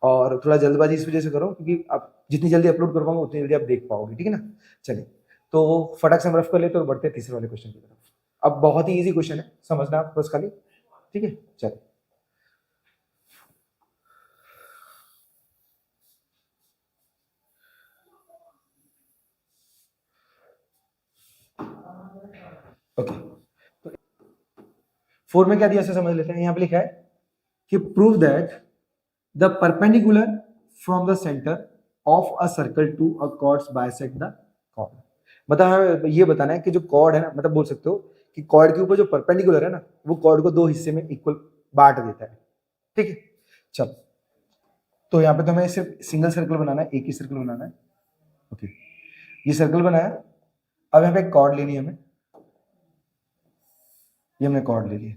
और थोड़ा जल्दबाजी इस वजह से करो क्योंकि आप जितनी जल्दी अपलोड कर पाऊंगा उतनी जल्दी आप देख पाओगे, ठीक है ना। चलिए तो फटाक से हम रफ कर लेते और बढ़ते हैं तीसरे वाले क्वेश्चन की तरफ। अब बहुत ही इजी क्वेश्चन है, समझना आप बस खाली, ठीक है। चलिए ओके, तो 4 में क्या दिया समझ लेते हैं। यहाँ पे लिखा है कि prove that the perpendicular from the centre of a circle to a chords bisect the chord. मतलब हमें ये बताना है कि जो कॉर्ड है ना, मतलब बोल सकते हो कि कॉर्ड के ऊपर जो परपेंडिकुलर है ना, वो कॉर्ड को दो हिस्से में इक्वल बांट देता है, ठीक है। चल तो यहाँ पे तो हमें सिर्फ सिंगल सर्कल बनाना है, एक ही सर्कल बनाना है, ओके। ये सर्कल बनाया, अब यहाँ पे एक कॉर्ड लेनी है हमें, ये हमने कॉर्ड ले लिया।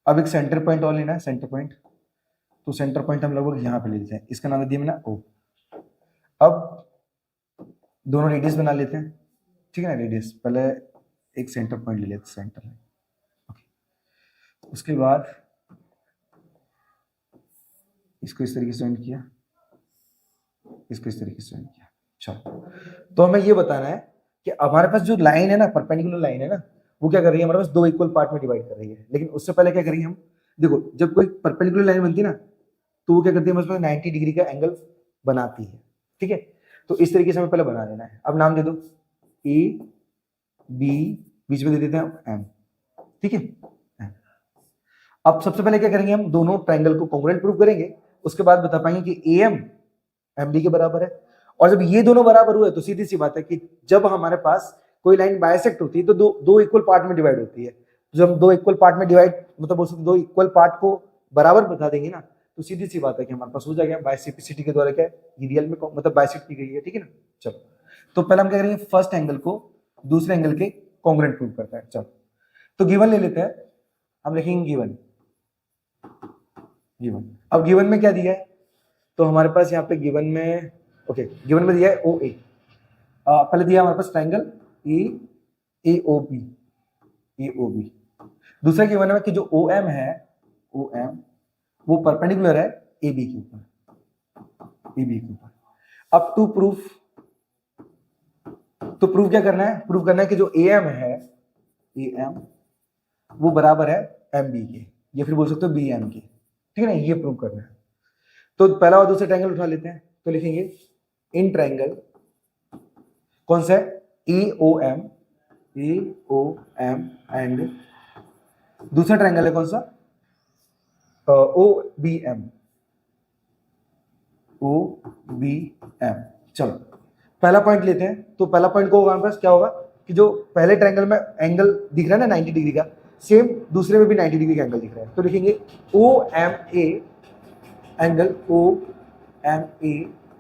अब एक सेंटर पॉइंट और लेना है, सेंटर पॉइंट, तो सेंटर पॉइंट हम लगभग यहाँ पे ले लेते हैं, इसका नाम दिया मैंने O। अब दोनों रेडियस बना लेते हैं, ठीक है ना। रेडियस पहले एक सेंटर पॉइंट ले लेते, सेंटर है, ओके। उसके बाद इसको इस तरीके से ज्वाइन किया, इसको इस तरीके से ज्वाइन किया। चलो तो हमें ये बताना है कि हमारे पास जो लाइन है ना, परपेंडिकुलर लाइन है ना, वो क्या कर रही है, हमारे पास दो इक्वल पार्ट में डिवाइड कर रही है। लेकिन उससे पहले क्या करेंगे हम, देखो जब कोई परपेंडिकुलर लाइन बनती है ना, तो वो क्या करती है, हमारे पास 90 डिग्री का एंगल बनाती है, ठीक है। तो इस तरीके से हमें पहले बना लेना है। अब नाम दे दो A B, बीच में दे देते हैं M, ठीक है। अब सबसे पहले क्या करेंगे, हम दोनों ट्रायंगल को कॉन्ग्रुएंट प्रूव करेंगे, उसके बाद बता पाएंगे कि AM MB के बराबर है। और जब ये दोनों बराबर हुए तो सीधी सी बात है कि जब हमारे पास कोई लाइन बाइसेक्ट होती है तो दो इक्वल पार्ट में डिवाइड होती है। जब हम दो इक्वल पार्ट में डिवाइड, मतलब बोल सकते दो इक्वल पार्ट को बराबर बता देंगे ना, तो सीधी सी बात है कि हमारे पास हो जाएगा बाइसेप्सिटी के द्वारा क्या ये रियल में मतलब बाइसेक्ट की गई है, ठीक है ना। चलो तो पहले हम क्या करेंगे, फर्स्ट एंगल को दूसरे एंगल के कॉन्ग्रुएंट प्रूव करते हैं। चलो तो गिवन ले लेते हैं, हम लिखेंगे गिवन। अब गिवन में क्या दिया है, तो हमारे पास यहाँ पे गिवन में ओके, गिवन में दिया है OA। पहले दिया हमारे पास ट्रायंगल AOB। दूसरा गिवन है कि जो OM है, OM वो परपेंडिकुलर है AB के ऊपर। अब टू प्रूफ, तो प्रूफ क्या करना है, प्रूफ करना है कि जो AM है, AM वो बराबर है MB के, या फिर बोल सकते हो BM के, ठीक है ना। ये प्रूव करना है। तो पहला और दूसरा ट्रायंगल उठा लेते हैं, तो लिखेंगे इन ट्रायंगल कौन सा है, AOM एंड दूसरा ट्रायंगल है कौन सा, OBM। चलो पहला पॉइंट लेते हैं, तो पहला पॉइंट को हमारे पास क्या होगा कि जो पहले ट्रायंगल में एंगल दिख रहा है ना 90 डिग्री का, सेम दूसरे में भी 90 डिग्री का एंगल दिख रहा है, तो लिखेंगे OMA एंगल OMA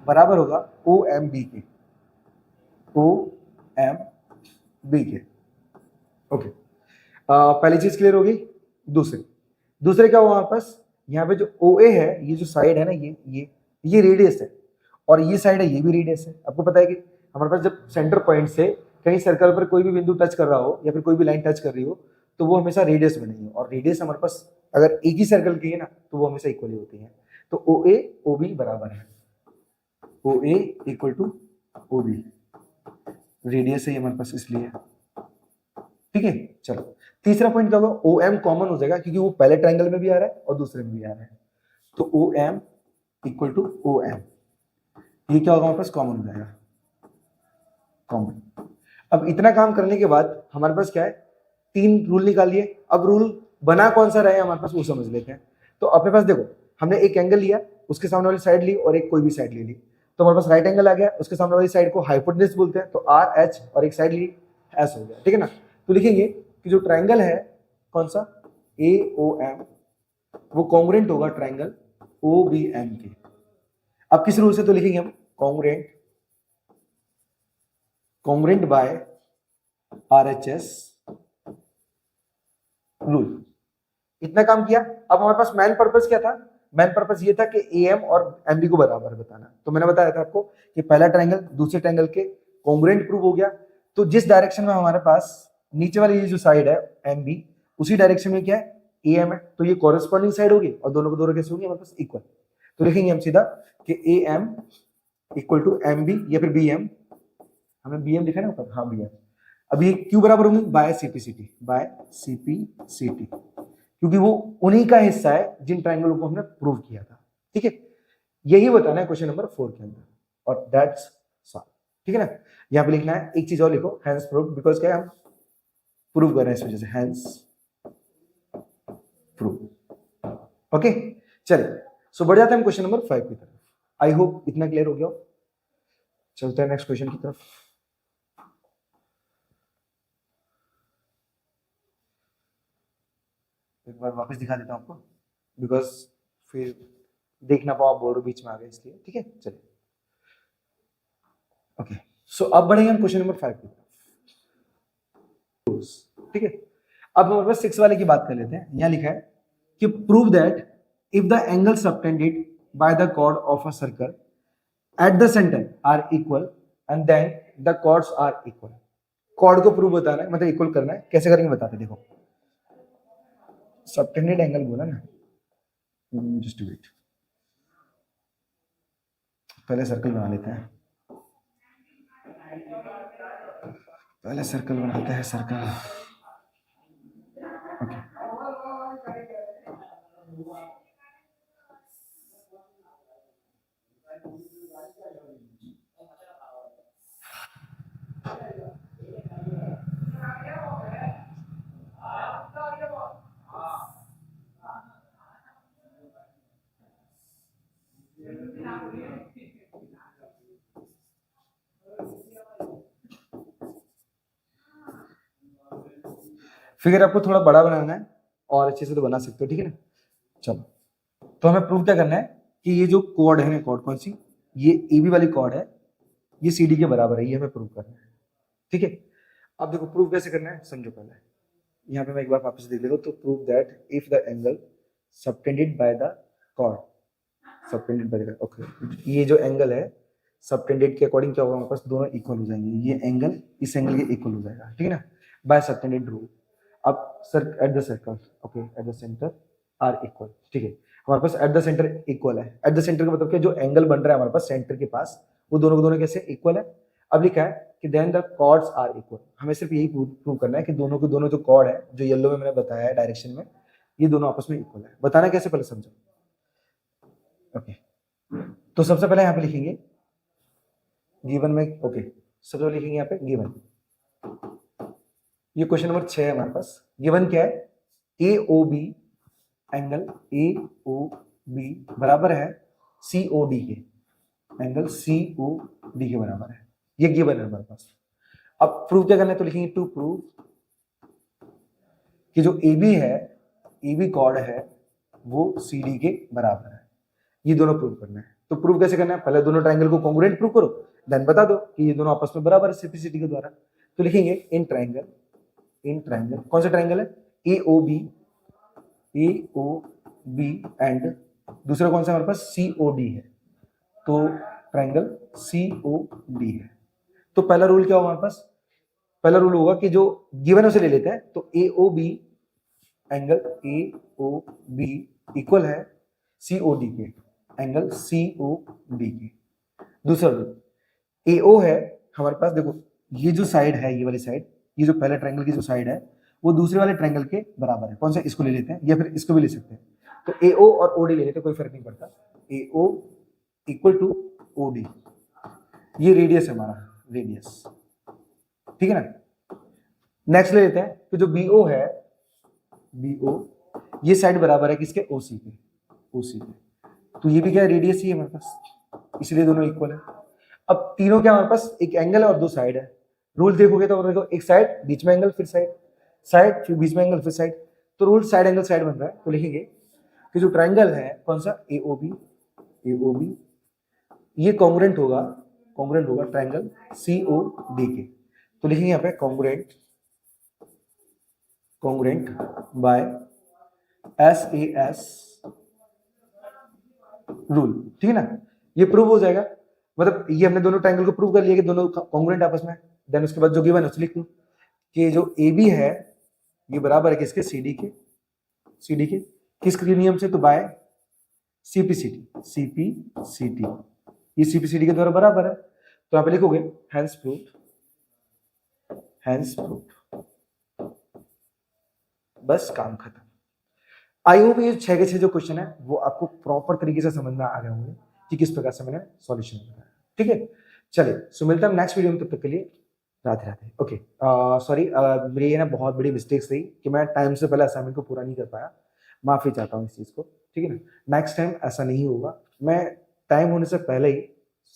बराबर होगा OMB के, ओके। पहली चीज क्लियर होगी। दूसरे क्या हुआ हमारे पास, यहाँ पे जो OA है, ये जो साइड है ना, ये रेडियस है, और ये साइड है, ये भी रेडियस है। आपको पता है कि हमारे पास जब सेंटर पॉइंट से कहीं सर्कल पर कोई भी बिंदु टच कर रहा हो या फिर कोई भी लाइन टच कर रही हो, तो वो हमेशा रेडियस बनेगी, और रेडियस हमारे पास अगर एक ही सर्कल की है ना, तो वो हमेशा इक्वली होती है। तो OA OB बराबर है, OA equal to OB। Radius है ये हमारे पास इसलिए, ठीक है। चलो तीसरा पॉइंट क्या होगा, ओ एम कॉमन हो जाएगा क्योंकि वो पहले ट्रायंगल में भी आ रहा है और दूसरे में भी आ रहा है, तो O M equal to O M, ये क्या होगा हमारे पास कॉमन हो जाएगा, कॉमन। अब इतना काम करने के बाद हमारे पास क्या है, 3 रूल निकाल लिए। अब रूल बना कौन सा रहे हमारे पास वो समझ लेते हैं। तो अपने पास देखो हमने एक एंगल लिया, उसके सामने वाली साइड ली और एक कोई भी साइड ले ली, तो हमारे पास राइट एंगल आ गया, उसके सामने वाली साइड को हाइपोटेन्यूज बोलते हैं, तो आर एच, और एक साइड ली एस हो गया, ठीक है ना। तो लिखेंगे कि जो ट्राइंगल है कौन सा ए ओ एम, वो कॉन्ग्रुएंट होगा ट्राइंगल ओ बी एम के। अब किस रूल से, तो लिखेंगे हम कॉन्ग्रुएंट बाय RHS रूल। इतना काम किया। अब हमारे पास मेन पर्पस क्या था, मेन पर्पस ये था कि AM और MB को बराबर बताना। तो मैंने बताया था आपको कि पहला ट्रायंगल दूसरे ट्रायंगल के कॉन्ग्रुएंट प्रूव हो गया, तो जिस डायरेक्शन में हमारे पास नीचे वाली ये जो साइड है MB, उसी डायरेक्शन में क्या है AM है, तो ये कॉरेस्पॉन्डिंग साइड होगी और दोनों को दोनों कैसे होगी हमारे पास इक्वल। तो लिखेंगे हम सीधा कि AM इक्वल टू MB या फिर BM, हमें BM लिखा है ना ऊपर, हाँ BM। अब ये क्यों बराबर होंगे, बाय CPCT, बाय CPCT, क्योंकि वो उन्हीं का हिस्सा है जिन ट्रायंगलों को हमने प्रूव किया था, ठीक है। यही बताना है क्वेश्चन नंबर 4 के अंदर, और दैट्स सॉल्व, ठीक है ना। यहां पे लिखना है एक चीज और लिखो, हैंस प्रूव, बिकॉज क्या है हम प्रूव कर रहे हैं इस वजह से, हैंस प्रूव। ओके चलिए, सो बढ़ जाते हैं हम क्वेश्चन नंबर 5 की तरफ। आई होप इतना क्लियर हो गया हो। चलते हैं नेक्स्ट क्वेश्चन की तरफ। एक बार वापस दिखा देता हूं आपको, बिकॉज फिर देख ना पाओ, बोर्ड बीच में आ गए इसलिए, ठीक है। चलिए ओके, सो अब बढ़ेंगे हम क्वेश्चन नंबर 5 की तरफ, ठीक है। अब हमारे पास 6 वाले की बात कर लेते हैं। यहां लिखा है कि prove that if the angle subtended by the chord of a circle at the centre are equal and then the chords are equal. chord को प्रूव बताना है, मतलब इक्वल करना है। कैसे करेंगे बताते, देखो सबटेंडेड एंगल बोला ना, जस्ट वेट, पहले सर्कल बना लेते हैं, पहले सर्कल बनाते हैं, सर्कल। ओके फिगर आपको थोड़ा बड़ा बनाना है और अच्छे से तो बना सकते हो, ठीक है ना। चलो, तो हमें प्रूव क्या करना है कि ये जो कॉर्ड है ना, कॉर्ड कौन सी, ये AB वाली कॉर्ड है, ये CD के बराबर है, ये हमें प्रूव करना है, ठीक है। अब देखो प्रूव कैसे करना है, समझो पहले। यहाँ पे मैं एक बार वापस देख लेता हूँ। तो prove that if the angle subtended by the chord, subtended by the, okay, ये जो एंगल है सबटेंडेड के अकॉर्डिंग क्या होगा, हमारे पास दोनों इक्वल हो जाएंगे, ये एंगल इस एंगल के इक्वल हो जाएगा, ठीक है ना, बाय सबटेंडेड रूल। अब sir at the circle, okay, at the centre are equal, ठीक है। हमारे पास एट द सेंटर इक्वल है। एट द सेंटर का मतलब क्या, जो एंगल बन रहा है हमारे पास सेंटर के पास, वो दोनों को दोनों कैसे इक्वल है। अब लिखा है कि then the chords are equal. हमें सिर्फ यही प्रूव करना है कि दोनों के दोनों जो कॉर्ड है, जो येलो में मैंने बताया है डायरेक्शन में, ये दोनों आपस में इक्वल है। बताना कैसे, पहले समझो। ओके, तो सबसे पहले यहाँ पे लिखेंगे गिवन में, ओके, सबसे पहले लिखेंगे यहाँ पे गिवन। ये क्वेश्चन नंबर 6 है हमारे पास। गिवन क्या है, AOB एंगल AOB बराबर है COD के, एंगल COD के बराबर है, ये गिवन है हमारे पास। अब प्रूव क्या करना है, तो लिखेंगे टू प्रूव कि जो AB है, AB कॉर्ड है, वो CD के बराबर है। ये दोनों प्रूव करना है। तो प्रूव कैसे करना है, पहले दोनों ट्रायंगल को कॉन्ग्रुएंट प्रूव करो, देन बता दो कि ये दोनों आपस में बराबर है CPCT के द्वारा। तो लिखेंगे इन ट्रायंगल कौन सा ट्रायंगल है, AOB एंड दूसरा कौन सा हमारे पास COD है, तो ट्रायंगल COD है। तो पहला रूल क्या होगा हमारे पास, पहला रूल होगा कि जो गिवन उसे ले लेते हैं, तो AOB एंगल AOB इक्वल है COD के, एंगल COD के। दूसरा रूल AO है हमारे पास, देखो ये जो साइड है, ये वाली साइड, ये जो पहले ट्रायंगल की जो साइड है वो दूसरे वाले ट्रायंगल के बराबर है। कौन सा? इसको ले लेते हैं या फिर इसको भी ले सकते हैं। तो AO और OD ले लेते हैं, कोई फर्क नहीं पड़ता। AO इक्वल टू OD, ये रेडियस है हमारा, रेडियस, ठीक है ना। नेक्स्ट ले लेते हैं कि जो BO है, BO ये साइड बराबर है किसके? OC के, OC के। तो ये भी क्या है? रेडियस ही है हमारे पास, इसलिए दोनों इक्वल है। अब तीनों क्या हमारे पास? एक एंगल है और दो साइड है। रूल देखोगे तो देखो, एक साइड बीच में एंगल, फिर साइड, साइड फिर बीच में एंगल, फिर साइड। तो रूल साइड एंगल साइड बन रहा है। तो लिखेंगे कि जो ट्रायंगल है कौन सा? AOB ये कॉन्ग्रुएंट होगा ट्रायंगल COD के। तो लिखेंगे यहाँ पे कॉन्ग्रुएंट बाय SAS रूल, ठीक है ना। ये प्रूव हो जाएगा, मतलब ये हमने दोनों ट्रायंगल को प्रूव कर लिया कि दोनों कॉन्ग्रुएंट आपस में। देन उसके बाद जो गिवन है उसे लिख दूं कि जो AB है ये बराबर है किसके? CD के। किसके नियम से? तो बाय CPCT, ये CPCT के द्वारा बराबर है। तो आप लिखोगे हैंस प्रूव्ड, बस काम खत्म। आई होप ये 6 के 6 जो क्वेश्चन है वो आपको प्रॉपर तरीके से समझ में आ गए होंगे कि किस प्रकार से मैंने सॉल्यूशन बताया, ठीक है। चलिए, सो मिलता है नेक्स्ट वीडियो में, तब तक के लिए राधे राधे। ओके, सॉरी, मेरी ये ना बहुत बड़ी मिस्टेक्स रही कि मैं टाइम से पहले असाइनमेंट को पूरा नहीं कर पाया, माफी चाहता हूँ इस चीज़ को, ठीक है ना। नेक्स्ट टाइम ऐसा नहीं होगा, मैं टाइम होने से पहले ही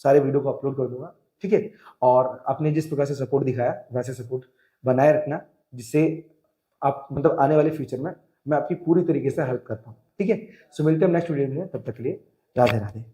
सारे वीडियो को अपलोड कर दूंगा, ठीक है। और आपने जिस प्रकार से सपोर्ट दिखाया वैसे सपोर्ट बनाए रखना, जिससे आप मतलब आने वाले फ्यूचर में मैं आपकी पूरी तरीके से हेल्प करता हूँ, ठीक है। सो मिलते हैं नेक्स्ट वीडियो में, तब तक के लिए राधे राधे।